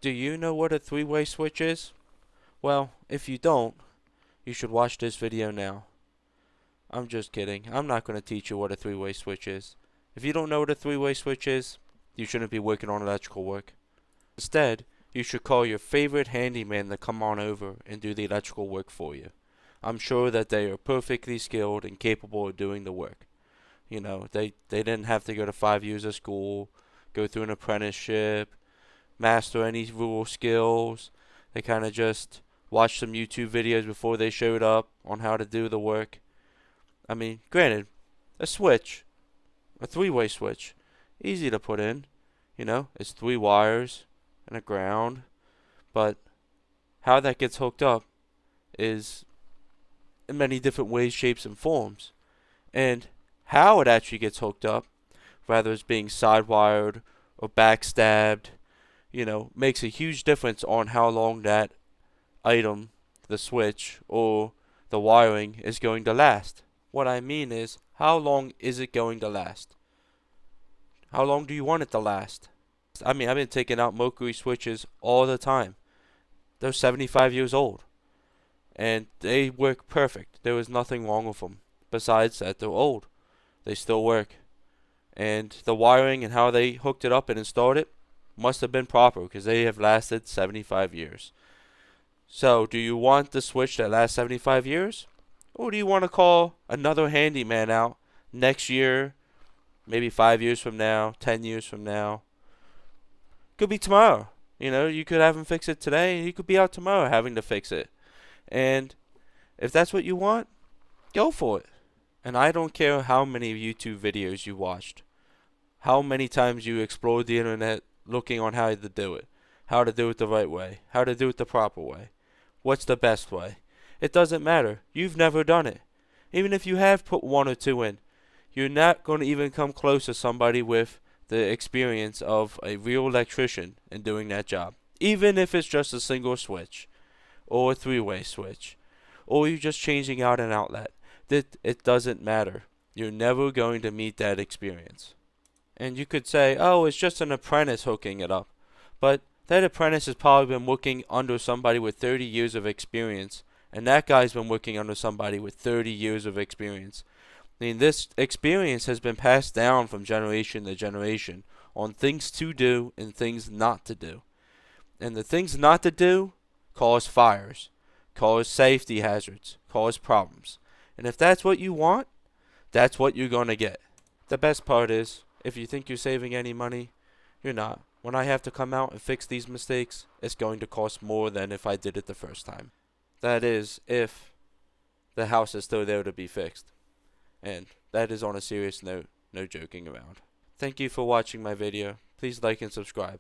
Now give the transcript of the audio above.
Do you know what a three-way switch is? Well, if you don't, you should watch this video now. I'm just kidding. I'm not going to teach you what a three-way switch is. If you don't know what a three-way switch is, you shouldn't be working on electrical work. Instead, you should call your favorite handyman to come on over and do the electrical work for you. I'm sure that they are perfectly skilled and capable of doing the work. You know, they didn't have to go to 5 years of school, go through an apprenticeship, master any rural skills. They kind of just watched some YouTube videos before they showed up on how to do the work. I mean, granted, a switch, a three-way switch, easy to put in. You know, it's 3 wires and a ground. But how that gets hooked up is in many different ways, shapes, and forms. And how it actually gets hooked up, whether it's being side-wired or backstabbed, makes a huge difference on how long that item, the switch, or the wiring is going to last. What I mean is, how long is it going to last? How long do you want it to last? I mean, I've been taking out Mercury switches all the time. They're 75 years old, and they work perfect. There was nothing wrong with them. Besides that, they're old. They still work. And the wiring and how they hooked it up and installed it must have been proper because they have lasted 75 years. So, do you want the switch that lasts 75 years? Or do you want to call another handyman out next year, maybe 5 years from now, 10 years from now? Could be tomorrow. You could have him fix it today, and he could be out tomorrow having to fix it. And if that's what you want, go for it. And I don't care how many YouTube videos you watched, how many times you explored the internet looking on how to do it the right way, how to do it the proper way, what's the best way. It doesn't matter. You've never done it. Even if you have put one or two in, you're not going to even come close to somebody with the experience of a real electrician in doing that job. Even if it's just a single switch, or a three-way switch, or you're just changing out an outlet. It doesn't matter. You're never going to meet that experience. And you could say, oh, it's just an apprentice hooking it up. But that apprentice has probably been working under somebody with 30 years of experience. And that guy's been working under somebody with 30 years of experience. I mean, this experience has been passed down from generation to generation on things to do and things not to do. And the things not to do cause fires, cause safety hazards, cause problems. And if that's what you want, that's what you're going to get. The best part is, if you think you're saving any money, you're not. When I have to come out and fix these mistakes, it's going to cost more than if I did it the first time. That is, if the house is still there to be fixed. And that is on a serious note, no joking around. Thank you for watching my video. Please like and subscribe.